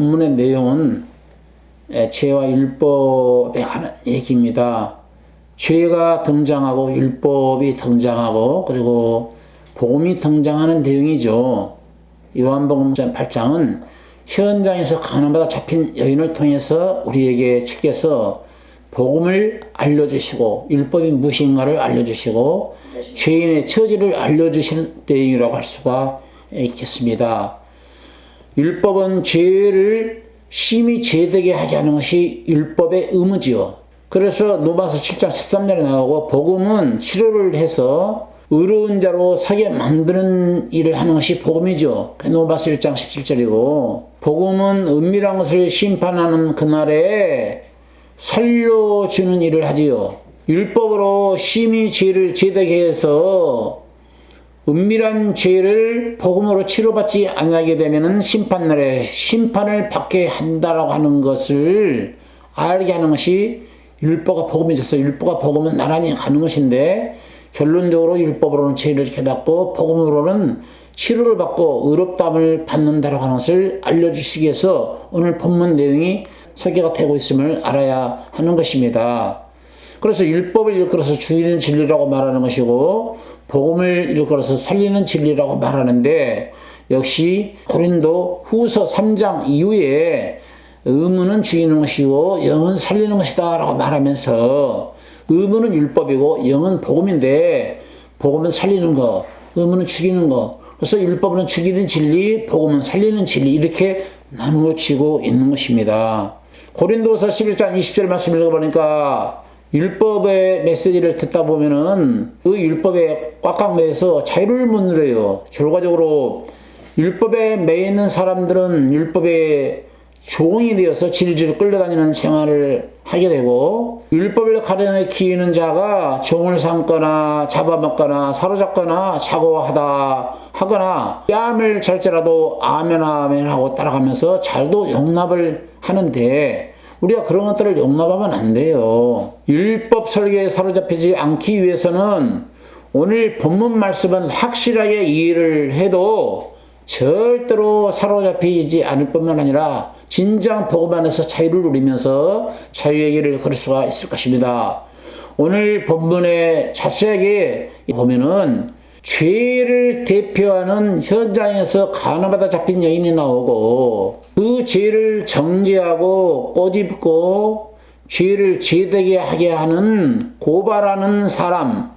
본문의 내용은 죄와 율법에 관한 얘기입니다. 죄가 등장하고 율법이 등장하고 그리고 복음이 등장하는 내용이죠. 요한복음 8장은 현장에서 가난받아 잡힌 여인을 통해서 우리에게 주께서 복음을 알려주시고 율법이 무엇인가를 알려주시고 죄인의 처지를 알려주시는 내용이라고 할 수가 있겠습니다. 율법은 죄를 심히 죄되게 하게 하는 것이 율법의 의무지요. 그래서 로마서 7장 13절에 나오고 복음은 치료를 해서 의로운 자로 서게 만드는 일을 하는 것이 복음이죠. 로마서 1장 17절이고 복음은 은밀한 것을 심판하는 그날에 살려주는 일을 하지요. 율법으로 심히 죄를 죄되게 해서 은밀한 죄를 복음으로 치료받지 않게 되면 심판날에 심판을 받게 한다라고 하는 것을 알게 하는 것이 율법과 복음이죠. 율법과 복음은 나란히 가는 것인데 결론적으로 율법으로는 죄를 깨닫고 복음으로는 치료를 받고 의롭다함을 받는다라고 하는 것을 알려주시기 위해서 오늘 본문 내용이 소개가 되고 있음을 알아야 하는 것입니다. 그래서 율법을 일컬어서 죽이는 진리라고 말하는 것이고 복음을 일컬어서 살리는 진리라고 말하는데 역시 고린도 후서 3장 이후에 의무는 죽이는 것이고 영은 살리는 것이다 라고 말하면서 의무는 율법이고 영은 복음인데 복음은 살리는 것, 의무는 죽이는 것. 그래서 율법은 죽이는 진리, 복음은 살리는 진리 이렇게 나누어지고 있는 것입니다. 고린도서 11장 20절 말씀 읽어보니까 율법의 메시지를 듣다 보면은 그 율법에 꽉꽉 매여서 자유를 못 누려요. 결과적으로 율법에 매여 있는 사람들은 율법의 종이 되어서 질질 끌려다니는 생활을 하게 되고 율법을 가려내키는 자가 종을 삼거나 잡아먹거나 사로잡거나 사고하다 하거나 뺨을 잘지라도 아멘 아멘 하고 따라가면서 잘도 용납을 하는데 우리가 그런 것들을 용납하면 안 돼요. 율법 설계에 사로잡히지 않기 위해서는 오늘 본문 말씀은 확실하게 이해를 해도 절대로 사로잡히지 않을 뿐만 아니라 진정 복음 안에서 자유를 누리면서 자유의 길을 걸을 수가 있을 것입니다. 오늘 본문에 자세하게 보면은 죄를 대표하는 현장에서 가난받아 잡힌 여인이 나오고 그 죄를 정죄하고 꼬집고 죄를 죄되게 하게 하는 고발하는 사람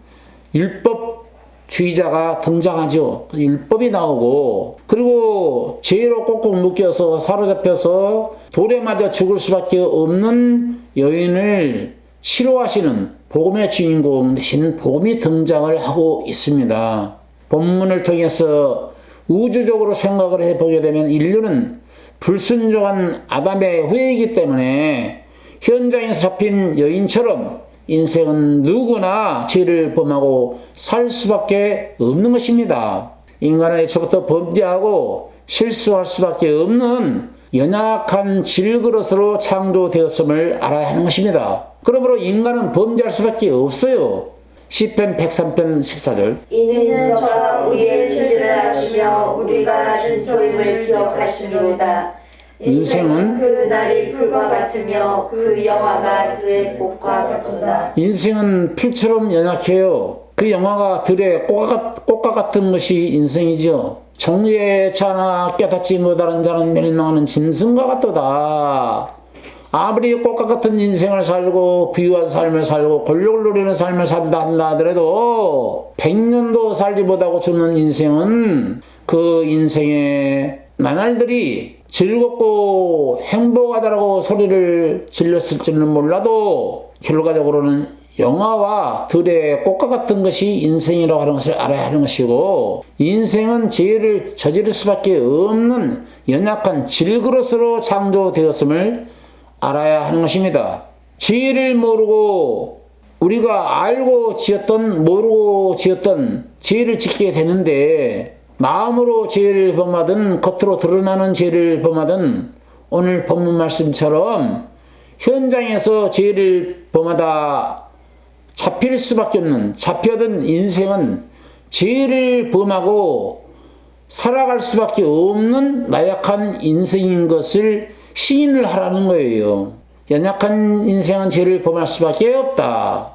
율법주의자가 등장하죠. 율법이 나오고 그리고 죄로 꼭꼭 묶여서 사로잡혀서 돌에 맞아 죽을 수밖에 없는 여인을 치료하시는 복음의 주인공 대신 복음이 등장을 하고 있습니다. 본문을 통해서 우주적으로 생각을 해보게 되면 인류는 불순종한 아담의 후예이기 때문에 현장에서 잡힌 여인처럼 인생은 누구나 죄를 범하고 살 수밖에 없는 것입니다. 인간은 애초부터 범죄하고 실수할 수밖에 없는 연약한 질그릇으로 창조되었음을 알아야 하는 것입니다. 그러므로 인간은 범죄할 수밖에 없어요. 시편 103편 14절 이는 저가 우리의 죄를 아시며 우리가 진토임을 기억하시리로다. 인생은 그 날이 풀과 같으며 그 영화가 들의 꽃과 같도다. 인생은 풀처럼 연약해요. 그 영화가 들의 꽃과 같은 것이 인생이죠. 정의의 차나 깨닫지 못하는 자는 멸망하는 짐승과 같도다. 아무리 꽃과 같은 인생을 살고 부유한 삶을 살고 권력을 누리는 삶을 산다 한다 하더라도 100년도 살지 못하고 죽는 인생은 그 인생의 나날들이 즐겁고 행복하다라고 소리를 질렀을지는 몰라도 결과적으로는 영화와 들의 꽃과 같은 것이 인생이라고 하는 것을 알아야 하는 것이고 인생은 죄를 저지를 수밖에 없는 연약한 질그릇으로 창조되었음을 알아야 하는 것입니다. 죄를 모르고 우리가 알고 지었던 모르고 지었던 죄를 짓게 되는데 마음으로 죄를 범하든 겉으로 드러나는 죄를 범하든 오늘 본문 말씀처럼 현장에서 죄를 범하다 잡힐 수밖에 없는 잡혀든 인생은 죄를 범하고 살아갈 수밖에 없는 나약한 인생인 것을 시인을 하라는 거예요. 연약한 인생은 죄를 범할 수밖에 없다.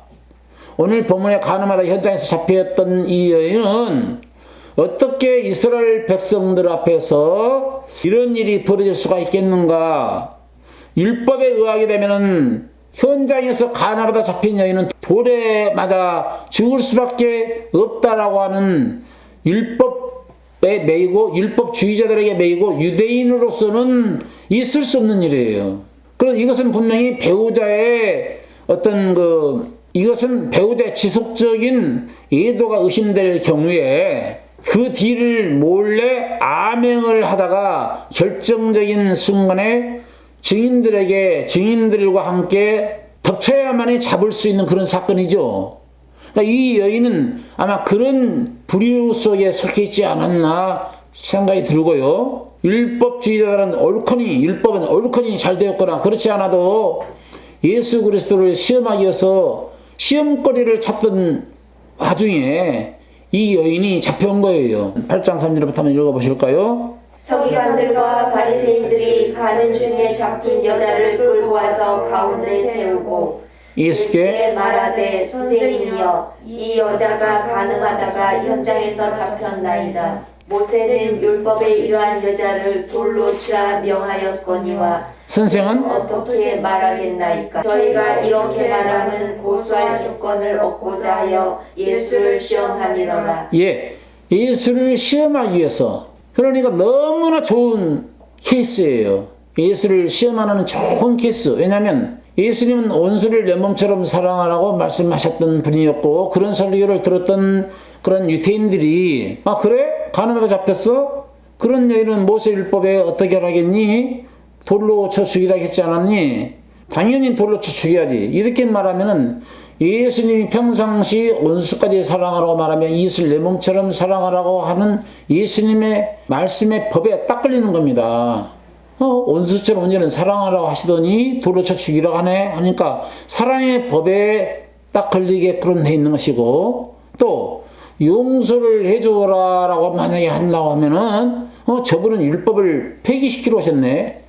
오늘 본문에 가늠하다 현장에서 잡혀있던 이 여인은 어떻게 이스라엘 백성들 앞에서 이런 일이 벌어질 수가 있겠는가? 율법에 의하게 되면은 현장에서 가늠하다 잡힌 여인은 돌에 맞아 죽을 수밖에 없다라고 하는 율법에 매이고 율법주의자들에게 매이고 유대인으로서는 있을 수 없는 일이에요. 그래서 이것은 분명히 배우자의 이것은 배우자의 지속적인 의도가 의심될 경우에 그 뒤를 몰래 암행을 하다가 결정적인 순간에 증인들과 함께 덮쳐야만이 잡을 수 있는 그런 사건이죠. 그러니까 이 여인은 아마 그런 부류 속에 속해 있지 않았나 생각이 들고요. 율법주의자들은 율법은 옳거니 잘 되었거나 그렇지 않아도 예수 그리스도를 시험하기 위해서 시험거리를 찾던 와중에 이 여인이 잡혀온 거예요. 8장 3절부터 한번 읽어보실까요? 서기관들과 바리새인들이 가는 중에 잡힌 여자를 끌고 와서 가운데 세우고 예수께 말하되 선생님이여 이 여자가 가늠하다가 현장에서 잡혔나이다. 모세는 율법에 이러한 여자를 돌로 치라 명하였거니와 선생은 어떻게 말하겠나이까? 저희가 이렇게 말하면 고소할 조건을 얻고자 하여 예수를 시험함이로라. 예수를 시험하기 위해서. 그러니까 너무나 좋은 케이스예요. 예수를 시험하는 좋은 케이스. 왜냐하면 예수님은 원수를 내 몸처럼 사랑하라고 말씀하셨던 분이었고 그런 설교를 들었던 그런 유대인들이 그래? 가늠하다 잡혔어? 그런 여인은 모세율법에 어떻게 하겠니? 돌로 쳐 죽이라 했지 않았니? 당연히 돌로 쳐 죽여야지. 이렇게 말하면은 예수님이 평상시 원수까지 사랑하라고 말하면 이웃을 내 몸처럼 사랑하라고 하는 예수님의 말씀의 법에 딱 걸리는 겁니다. 원수처럼 언제는 사랑하라고 하시더니 돌로 쳐 죽이라고 하네 하니까 사랑의 법에 딱 걸리게끔 돼 있는 것이고 또 용서를 해줘라라고 만약에 한다고 하면은 저분은 율법을 폐기시키러 오셨네.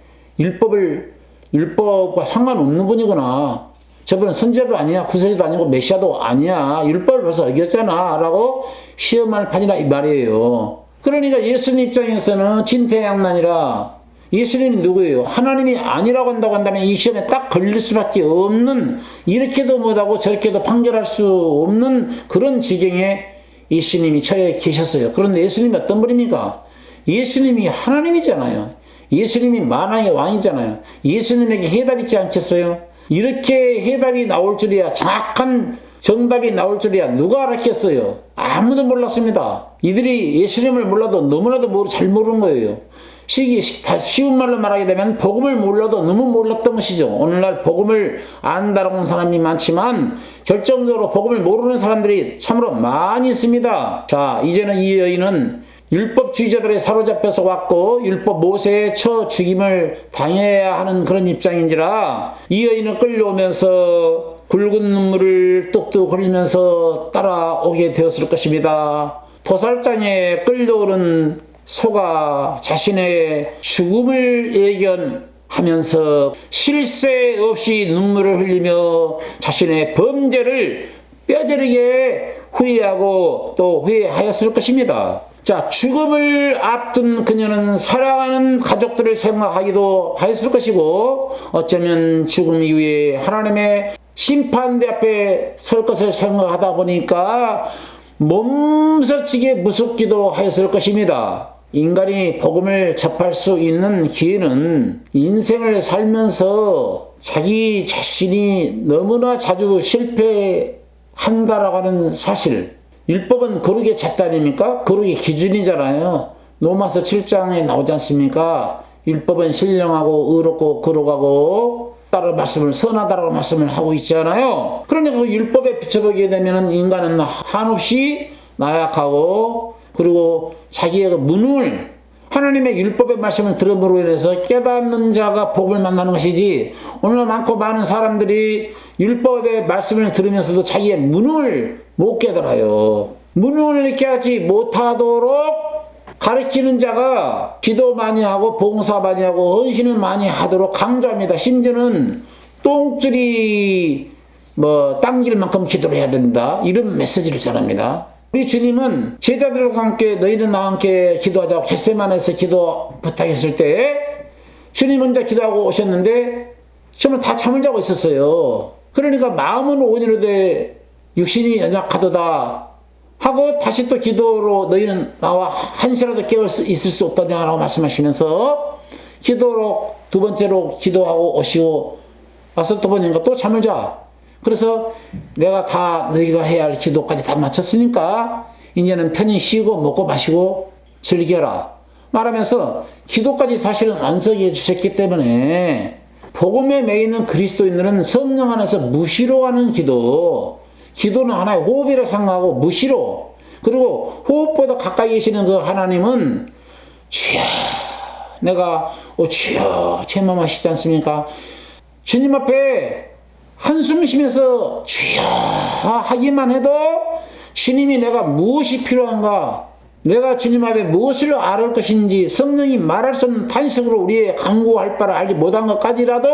율법과 상관없는 분이구나. 저분은 선지자도 아니야, 구세주도 아니고 메시아도 아니야. 율법을 벌써 어겼잖아 라고 시험할 판이라 이 말이에요. 그러니까 예수님 입장에서는 진퇴양난이라 예수님이 누구예요? 하나님이 아니라고 한다고 한다면 이 시험에 딱 걸릴 수밖에 없는, 이렇게도 못하고 저렇게도 판결할 수 없는 그런 지경에 예수님이 처해 계셨어요. 그런데 예수님이 어떤 분입니까? 예수님이 하나님이잖아요. 예수님이 만왕의 왕이잖아요. 예수님에게 해답 있지 않겠어요? 이렇게 해답이 나올 줄이야, 정확한 정답이 나올 줄이야 누가 알았겠어요? 아무도 몰랐습니다. 이들이 예수님을 몰라도 너무나도 잘 모르는 거예요. 쉬운 말로 말하게 되면 복음을 몰라도 너무 몰랐던 것이죠. 오늘날 복음을 안다라는 사람이 많지만 결정적으로 복음을 모르는 사람들이 참으로 많이 있습니다. 자, 이제는 이 여인은 율법주의자들에 사로잡혀서 왔고 율법 모세의 쳐 죽임을 당해야 하는 그런 입장인지라 이 여인은 끌려오면서 굵은 눈물을 뚝뚝 흘리면서 따라오게 되었을 것입니다. 도살장에 끌려오는 소가 자신의 죽음을 예견하면서 쉴 새 없이 눈물을 흘리며 자신의 범죄를 뼈저리게 후회하고 또 후회하였을 것입니다. 자, 죽음을 앞둔 그녀는 사랑하는 가족들을 생각하기도 하였을 것이고 어쩌면 죽음 이후에 하나님의 심판대 앞에 설 것을 생각하다 보니까 몸서치게 무섭기도 하였을 것입니다. 인간이 복음을 접할 수 있는 기회는 인생을 살면서 자기 자신이 너무나 자주 실패한다라고 하는 사실, 율법은 거룩의 잣대 아닙니까? 거룩의 기준이잖아요. 로마서 7장에 나오지 않습니까? 율법은 신령하고 의롭고 거룩하고 따로 말씀을 선하다라고 말씀을 하고 있잖아요. 그러니까 그 율법에 비춰보게 되면 인간은 한없이 나약하고 그리고 자기의 무능을 하나님의 율법의 말씀을 들음으로 인해서 깨닫는 자가 복을 만나는 것이지 오늘 많고 많은 사람들이 율법의 말씀을 들으면서도 자기의 무능을 못 깨달아요. 무능을 깨닫지 못하도록 가르치는 자가 기도 많이 하고 봉사 많이 하고 헌신을 많이 하도록 강조합니다. 심지어는 똥줄이 당길 만큼 기도를 해야 된다. 이런 메시지를 전합니다. 우리 주님은 제자들과 함께 너희는 나와 함께 기도하자고 겟세마네에서 기도 부탁했을 때 주님 혼자 기도하고 오셨는데 정말 다 잠을 자고 있었어요. 그러니까 마음은 온유로되 육신이 연약하도다 하고 다시 또 기도로 너희는 나와 한시라도 깨어 있을 수 없다냐라고 말씀하시면서 기도로 두 번째로 기도하고 오시고 와서 또 보니까 또 잠을 자. 그래서 내가 다 너희가 해야 할 기도까지 다 마쳤으니까 이제는 편히 쉬고 먹고 마시고 즐겨라 말하면서 기도까지 사실은 완성해 주셨기 때문에 복음에 매이는 그리스도인들은 성령 안에서 무시로 하는 기도는 하나의 호흡이라 생각하고 무시로, 그리고 호흡보다 가까이 계시는 그 하나님은 주여 내가 주여 제 마음 아시지 않습니까? 주님 앞에 한숨 쉬면서 주여 하기만 해도 주님이 내가 무엇이 필요한가, 내가 주님 앞에 무엇을 알을 것인지 성령이 말할 수 없는 탄식으로 우리의 간구할 바를 알지 못한 것까지라도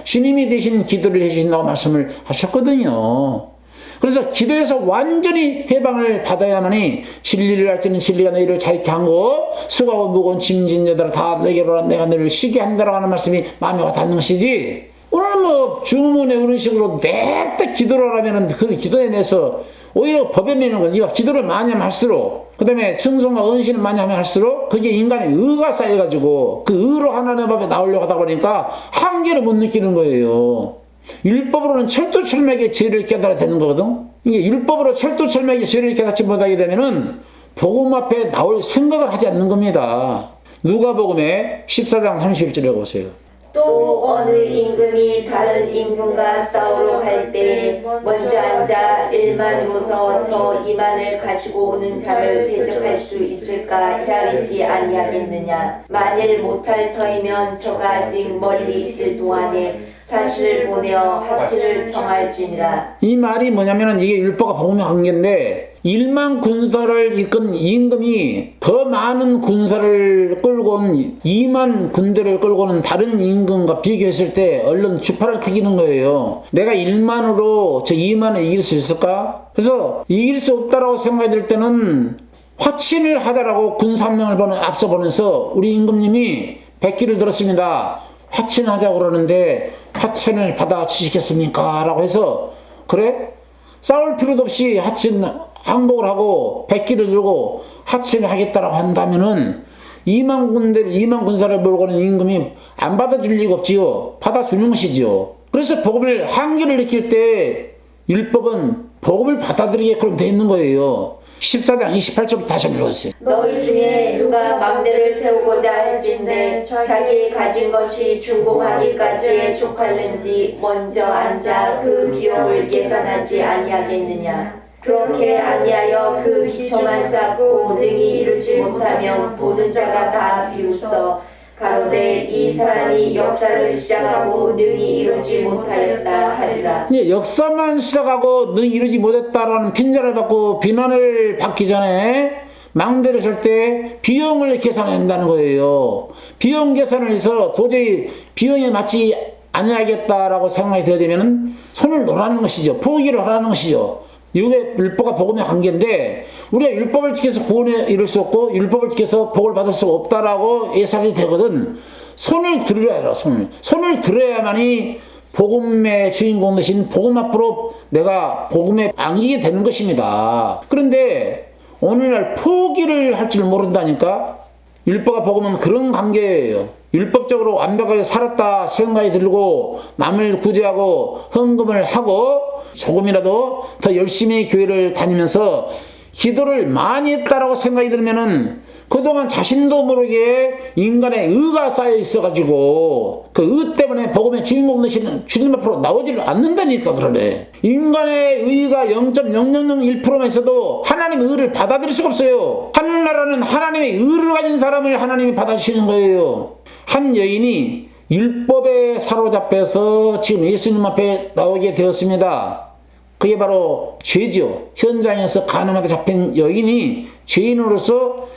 주님이 대신 기도를 해주신다고 말씀을 하셨거든요. 그래서 기도에서 완전히 해방을 받아야만이 진리를 알지는 진리가 너희를 자유케 하고 수고하고 무거운 짐진 자들아 다 내게로 오라 내가 너희를 쉬게 한다라고 하는 말씀이 마음에 와닿는 것이지, 오늘 주문에 이런 식으로 냅다 기도를 하면은 그 기도에 대해서 오히려 법에 매는 건 네가 기도를 많이 하면 할수록, 그 다음에 충성과 은신을 많이 하면 할수록 그게 인간의 의가 쌓여가지고 그 의로 하나님 앞에 나오려고 하다 보니까 한계를 못 느끼는 거예요. 율법으로는 철두철미하게 죄를 깨달아야 되는 거거든. 이게 율법으로 철두철미하게 죄를 깨닫지 못하게 되면은 복음 앞에 나올 생각을 하지 않는 겁니다. 누가복음의 14장 31절에 보세요. 또 어느 임금이 다른 임금과 싸우러 갈 때 먼저 앉아 1만으로서 저 2만을 가지고 오는 자를 대적할 수 있을까 헤아리지 아니하겠느냐. 만일 못할 터이면 저가 아직 멀리 있을 동안에 사실을 보내어 하치를 정할지니라. 이 말이 뭐냐면은 이게 율법과 복음의 관계인데 1만 군사를 이끈 임금이 더 많은 군사를 끌고 온 2만 군대를 끌고 오는 다른 임금과 비교했을 때 얼른 주파를 튀기는 거예요. 내가 1만으로 저 2만을 이길 수 있을까? 그래서 이길 수 없다라고 생각이 들 때는 화친을 하자라고 군사 한 명을 앞서 보내서 우리 임금님이 백기를 들었습니다. 화친하자고 그러는데 화친을 받아주시겠습니까? 라고 해서 그래? 싸울 필요도 없이 화친 항복을 하고 백기를 들고 화친을 하겠다라고 한다면은 2만 군사를 몰고 오는 임금이 안 받아줄 리가 없지요. 받아주는 것이지요. 그래서 복음을 한계를 느낄 때 율법은 복음을 받아들이게끔 돼 있는 거예요. 14장 28절부터 다시 한번 읽어주세요. 너희 중에 누가 망대를 세우고자 할진대 자기 가진 것이 준공하기까지에 족할는지 먼저 앉아 그 비용을 계산하지 아니하겠느냐. 그렇게 아니하여 그 기초만 쌓고 능히 이루지 못하면 보는 자가 다 비웃어 가로되 이 사람이 역사를 시작하고 능히 이루지 못하였다 하리라. 역사만 시작하고 능히 이루지 못했다라는 핀잔을 받고 비난을 받기 전에 망대를 설 때 비용을 계산해야 한다는 거예요. 비용 계산을 해서 도저히 비용에 맞지 않아야겠다라고 생각이 되어지면 손을 놓으라는 것이죠. 포기를 하라는 것이죠. 이게 율법과 복음의 관계인데 우리가 율법을 지켜서 구원에 이룰 수 없고 율법을 지켜서 복을 받을 수 없다라고 예상이 되거든. 손을 들어야 해요. 손을 들어야만이 복음의 주인공 대신 복음 앞으로 내가 복음에 안기게 되는 것입니다. 그런데 오늘날 포기를 할 줄 모른다니까. 율법과 복음은 그런 관계예요. 율법적으로 완벽하게 살았다 생각이 들고 남을 구제하고 헌금을 하고 조금이라도 더 열심히 교회를 다니면서 기도를 많이 했다라고 생각이 들면은 그동안 자신도 모르게 인간의 의가 쌓여 있어가지고 그 의 때문에 복음의 주인공 되시는 주님 앞으로 나오지를 않는다니까. 그러네. 인간의 의가 0.0001%만 있어도 하나님의 의를 받아들일 수가 없어요. 하늘나라는 하나님의 의를 가진 사람을 하나님이 받아주시는 거예요. 한 여인이 율법에 사로잡혀서 지금 예수님 앞에 나오게 되었습니다. 그게 바로 죄죠. 현장에서 가늠하게 잡힌 여인이 죄인으로서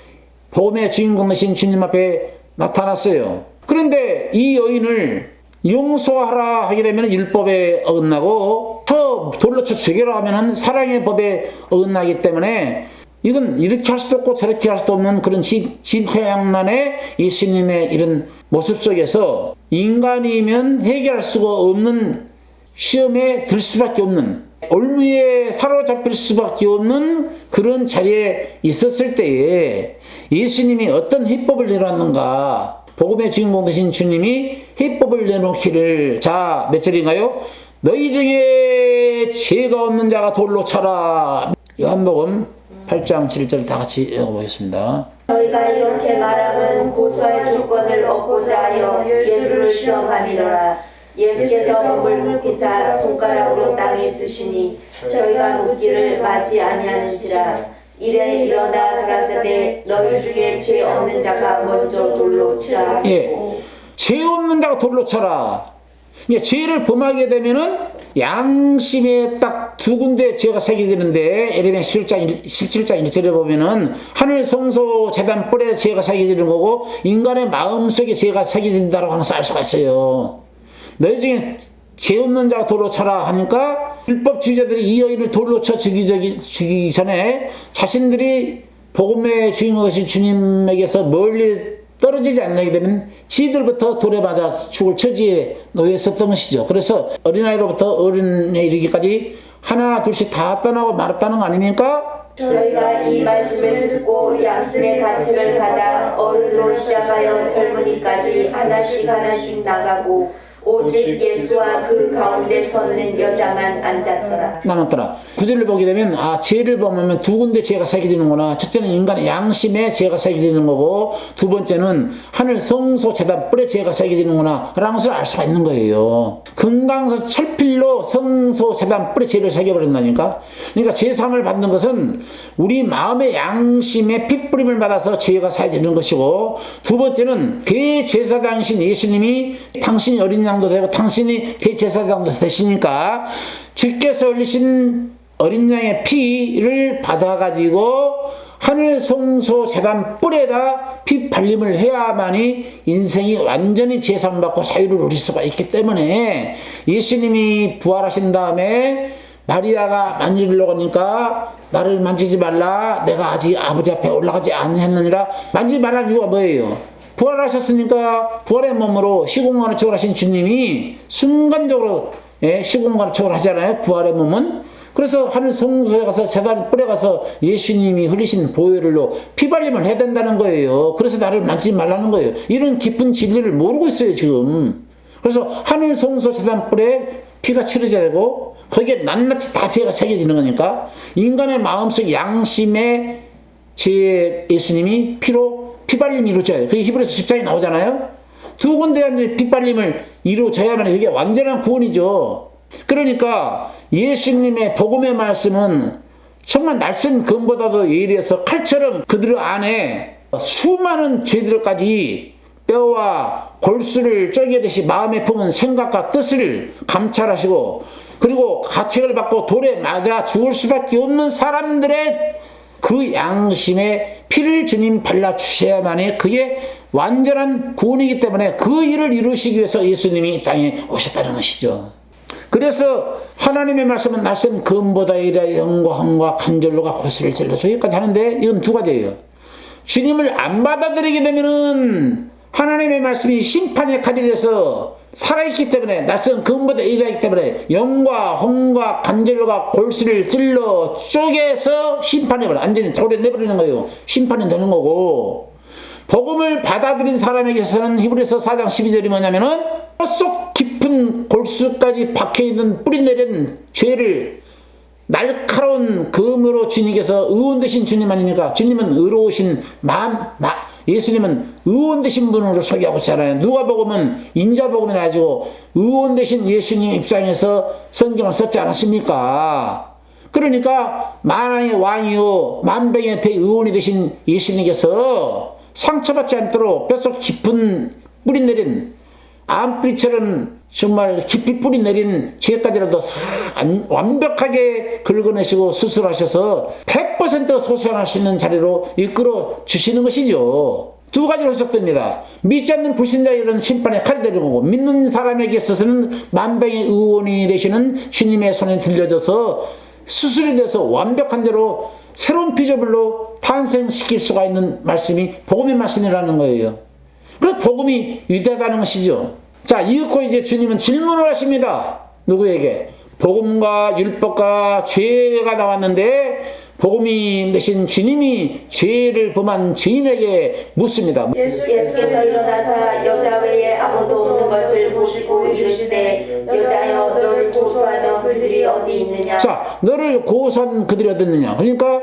복음의 주인공 되신 주님 앞에 나타났어요. 그런데 이 여인을 용서하라 하게 되면 율법에 어긋나고 돌로 쳐 죽여라 하면 사랑의 법에 어긋나기 때문에 이건 이렇게 할 수도 없고 저렇게 할 수도 없는 그런 진퇴양난의 예수님의 이런 모습 속에서 인간이면 해결할 수가 없는 시험에 들 수밖에 없는 올무에 사로잡힐 수밖에 없는 그런 자리에 있었을 때에 예수님이 어떤 해법을 내놨는가. 복음의 주인공 되신 주님이 해법을 내놓기를 자 몇 절인가요? 너희 중에 죄가 없는 자가 돌로 쳐라. 요한복음 8장 7절 다 같이 읽어보겠습니다. 저희가 이렇게 말하면 고소할 조건을 얻고자 하여 예수를 시험함이로라. 예수께서 몸을 굽히사 손가락으로 땅에 쓰시니 저희가 묻기를 맞이 아니하는지라. 이래 일어나 가라사대 너희 중에 죄 없는 자가 먼저 돌로 치라 하시고. 예, 죄 없는 자가 돌로 쳐라. 예, 죄를 범하게 되면은 양심에 딱 두 군데 죄가 새겨지는데 에레미야 17장 1절에 보면은 하늘 성소 제단 뿔에 죄가 새겨지는 거고 인간의 마음속에 죄가 새겨진다고 하는 것을 알 수가 있어요. 너희 중에 죄 없는 자가 돌로 쳐라 하니까 율법주의자들이 이 여인을 돌로 쳐 죽이기 전에 자신들이 복음의 주인공이신 주님에게서 멀리 떨어지지 않게 되면 지들부터 돌에 맞아 죽을 처지에 놓여 있었던 것이죠. 그래서 어린아이로부터 어른에 이르기까지 하나 둘씩 다 떠나고 말았다는 거 아닙니까? 저희가 이 말씀을 듣고 양심의 가책을 받아 어른으로 시작하여 젊은이까지 하나씩 나가고 오직 예수와 그 가운데 섰는 여자만 앉았더라. 남았더라. 구절을 보게 되면 죄를 범하면 두 군데 죄가 새겨지는구나. 첫째는 인간의 양심에 죄가 새겨지는 거고 두 번째는 하늘 성소 제단 뿔에 죄가 새겨지는구나 라는 것을 알 수가 있는 거예요. 금강석 철필로 성소 제단 뿔에 죄를 새겨버린다니까. 그러니까 제사함을 받는 것은 우리 마음의 양심에 핏부림을 받아서 죄가 사해지는 것이고 두 번째는 대제사장이신 예수님이 당신이 어린 양도 되고 당신이 대제사장도 되시니까 주께서 흘리신 어린 양의 피를 받아가지고 하늘 성소 제단 뿔에다 피 발림을 해야만이 인생이 완전히 제사함받고 자유를 누릴 수가 있기 때문에 예수님이 부활하신 다음에 마리아가 만지려고 하니까 나를 만지지 말라. 내가 아직 아버지 앞에 올라가지 않았느니라. 만지지 말라는 이유가 뭐예요? 부활하셨으니까 부활의 몸으로 시공간을 초월하신 주님이 순간적으로 시공간을 초월하잖아요. 부활의 몸은. 그래서 하늘 성소에 가서 제단 뿔에 가서 예수님이 흘리신 보혈로 피발림을 해야 된다는 거예요. 그래서 나를 만지지 말라는 거예요. 이런 깊은 진리를 모르고 있어요 지금. 그래서 하늘 성소 제단 뿔에 피가 치러져야 되고 거기에 낱낱이 다 죄가 새겨지는 거니까 인간의 마음속 양심에 죄 예수님이 피로 피발림이 이루어져요. 그게 히브리서 10장에 나오잖아요. 두 군데 앉은 피발림을 이루어져야만 그게 완전한 구원이죠. 그러니까 예수님의 복음의 말씀은 정말 날쌘 금보다도 예리해서 칼처럼 그들 안에 수많은 죄들까지 뼈와 골수를 쪼개듯이 마음에 품은 생각과 뜻을 감찰하시고 그리고 가책을 받고 돌에 맞아 죽을 수밖에 없는 사람들의 그 양심에 피를 주님 발라주셔야만이 그게 완전한 구원이기 때문에 그 일을 이루시기 위해서 예수님이 이 땅에 오셨다는 것이죠. 그래서 하나님의 말씀은 날쌘 금보다 이라 영광과 간절로가 고스를 찔러서 여기까지 하는데 이건 두 가지예요. 주님을 안 받아들이게 되면은 하나님의 말씀이 심판의 칼이 돼서 살아있기 때문에 낯선 금보다 일하기 때문에 영과 홍과 간절로가 골수를 찔러 쪼개서 심판해버려 완전히 돌에 내버리는 거예요. 심판이 되는 거고 복음을 받아들인 사람에게서는 히브리서 4장 12절이 뭐냐면은 속 깊은 골수까지 박혀있는 뿌리 내린 죄를 날카로운 금으로 주님께서 의원 되신 주님 아닙니까? 주님은 의로우신 예수님은 의원 되신 분으로 소개하고 있잖아요. 누가복음은 인자복음이 가지고 의원 되신 예수님 입장에서 성경을 썼지 않았습니까? 그러니까 만왕의 왕이요 만병의 대의원이 되신 예수님께서 상처받지 않도록 뼛속 깊은 뿌리 내린 암뿌리처럼 정말 깊이 뿌리 내린 죄까지라도 완벽하게 긁어내시고 수술하셔서 100% 소생할 수 있는 자리로 이끌어 주시는 것이죠. 두 가지로 해석됩니다. 믿지 않는 불신자에게는 심판의 칼이 되는 거고, 믿는 사람에게 있어서는 만병의 의원이 되시는 주님의 손에 들려져서 수술이 돼서 완벽한 대로 새로운 피조물로 탄생시킬 수가 있는 말씀이 복음의 말씀이라는 거예요. 그래서 복음이 위대하다는 것이죠. 자, 이윽고 이제 주님은 질문을 하십니다. 누구에게? 복음과 율법과 죄가 나왔는데 복음이 되신 주님이 죄를 범한 죄인에게 묻습니다. 예수께서 일어나사 여자 외에 아무도 없는 것을 보시고 이르시되 여자여 너를 고소하던 그들이 어디 있느냐. 자, 너를 고소한 그들이 어디 있느냐. 그러니까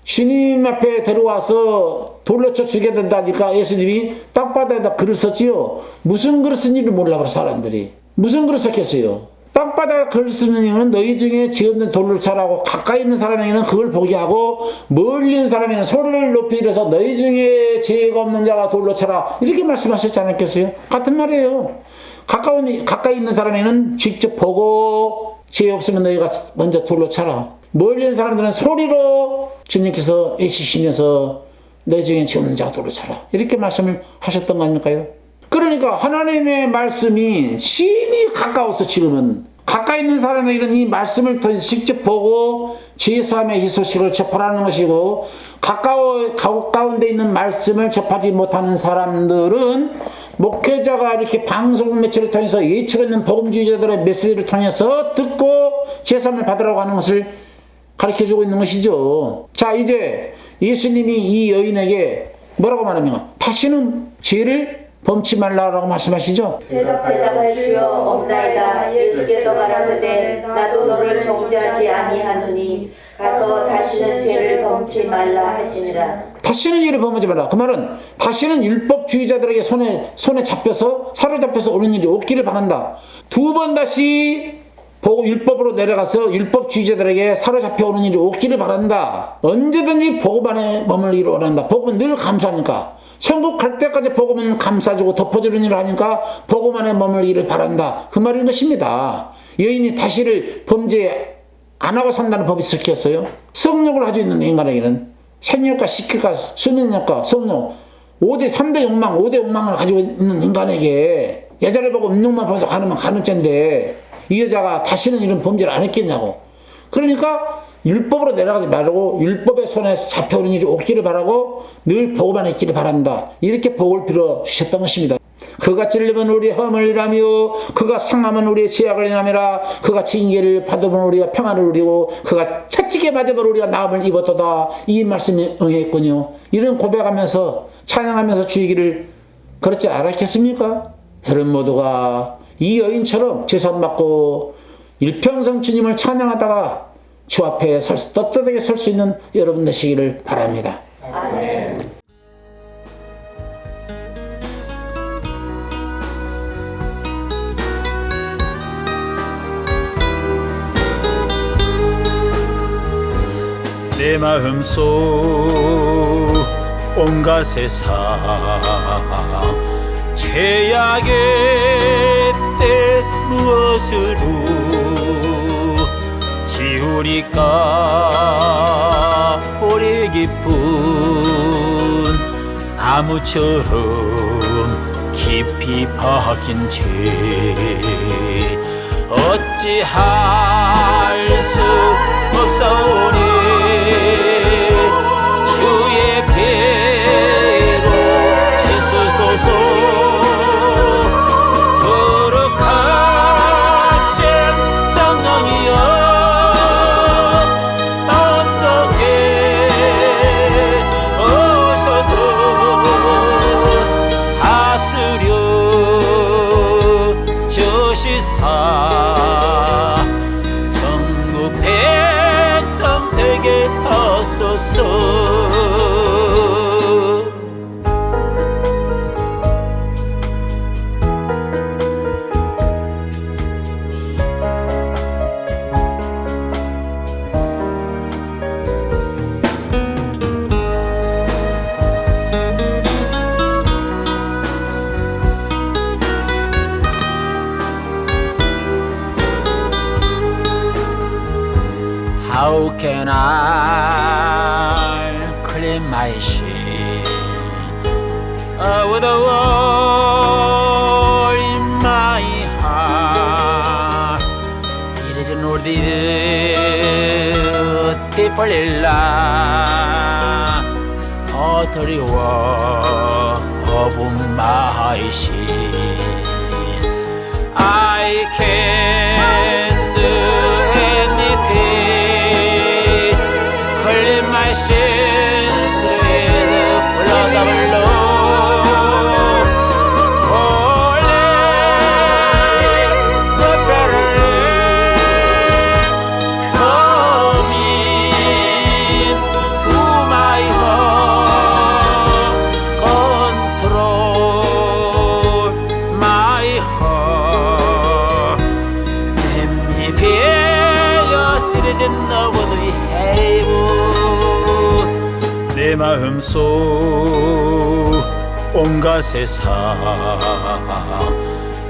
주님 앞에 데려와서 돌로 쳐 죽여야 된다니까 예수님이 땅바닥에다 글을 썼지요. 무슨 글을 쓴지를 몰라 그래 사람들이. 무슨 글을 썼겠어요. 땅바닥에 글을 쓰는 이유는 너희 중에 죄 없는 돌로 차라고 가까이 있는 사람에게는 그걸 보게 하고 멀리 있는 사람에게는 소리를 높이 들어서 너희 중에 죄가 없는 자가 돌로 차라 이렇게 말씀하셨지 않았겠어요? 같은 말이에요. 가까이 있는 사람에게는 직접 보고 죄 없으면 너희가 먼저 돌로 차라. 멀리 있는 사람들은 소리로 주님께서 애쓰시면서 너희 중에 죄 없는 자가 돌로 차라 이렇게 말씀을 하셨던 거 아닐까요? 그러니까 하나님의 말씀이 심히 가까워서 지금은 가까이 있는 사람에게는 이 말씀을 통해서 직접 보고 죄사함의 이 소식을 접하라는 것이고 가까운데 있는 말씀을 접하지 못하는 사람들은 목회자가 이렇게 방송 매체를 통해서 예측 있는 복음주의자들의 메시지를 통해서 듣고 죄사함을 받으라고 하는 것을 가르쳐주고 있는 것이죠. 자, 이제 예수님이 이 여인에게 뭐라고 말합니까? 다시는 죄를 범치 말라라고 말씀하시죠. 대답할 주여 없나이다. 예수께서 가라사대 나도 너를 정죄하지 아니하노니 가서 다시는 죄를 범치 말라 하시니라. 다시는 죄를 범하지 말라. 그 말은 다시는 율법주의자들에게 손에 잡혀서 사로잡혀서 오는 일이 없기를 바란다. 두 번 다시 보고 율법으로 내려가서 율법주의자들에게 사로잡혀 오는 일이 없기를 바란다. 언제든지 복음 안에 머물기를 원한다. 복음은 늘 감사하니까. 천국 갈 때까지 복음은 감싸주고 덮어주는 일을 하니까 복음 안에 머물기를 바란다. 그 말인 것입니다. 여인이 다시를 범죄 안 하고 산다는 법이 있었겠어요? 성욕을 가지고 있는 인간에게는 생욕과 식욕과 수면욕과 성욕 3대 욕망을 가지고 있는 인간에게 여자를 보고 음욕만 보면 가는 죄인데 이 여자가 다시는 이런 범죄를 안 했겠냐고. 그러니까 율법으로 내려가지 말고 율법의 손에 잡혀오는 일이 없기를 바라고 늘 복음 안에 있기를 바란다. 이렇게 복을 빌어주셨던 것입니다. 그가 찔리면 우리의 허물을 일하며 그가 상하면 우리의 죄악을 인하미라. 그가 징계를 받으면 우리가 평안을 누리고 그가 채찍에 맞으면 우리가 나음을 입었도다. 이 말씀이 응했군요. 이런 고백하면서 찬양하면서 주의 길을 걸었지 않았겠습니까? 여러분 모두가 이 여인처럼 죄산 받고 일평생 주님을 찬양하다가 주 앞에 떳떳하게 설 수 있는 여러분 되시기를 바랍니다. 아멘. 내 마음속 온갖 세상 죄악의 때 무엇으로 지우리까 오래 깊은 나무처럼 깊이 박인 죄 어찌할 수 없사오니 주의 배로 씻으소서 거룩하신 성령이여 마음속에 오셔서 다스려 주시사 전국 백성 How can I clean my sin with a war in my heart? It is not the people in life 어두워 어분 my sin. I can't do anything. Clean my sins with the flood of love. Holy, separate, come into my heart, control my heart. Let me feel your citizen of what we have. 내 마음속 온갖 세상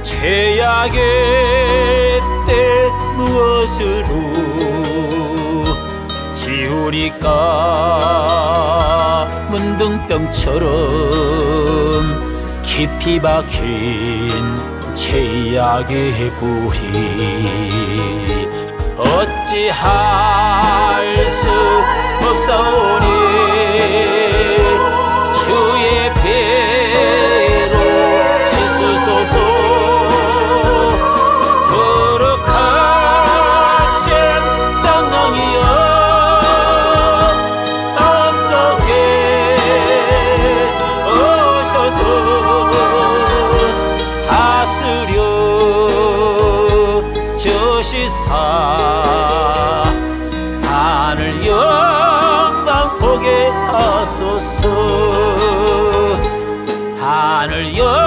최악의 때 무엇으로 지우리까? 문둥병처럼 깊이 박힌 최악의 불이 어찌할 수 없사오니 주의 피로 씻으소서. 거룩하신 성령이여 마음속에 오셔서 다스려 주시사 하늘 영광 보게 하소서. 하늘 영광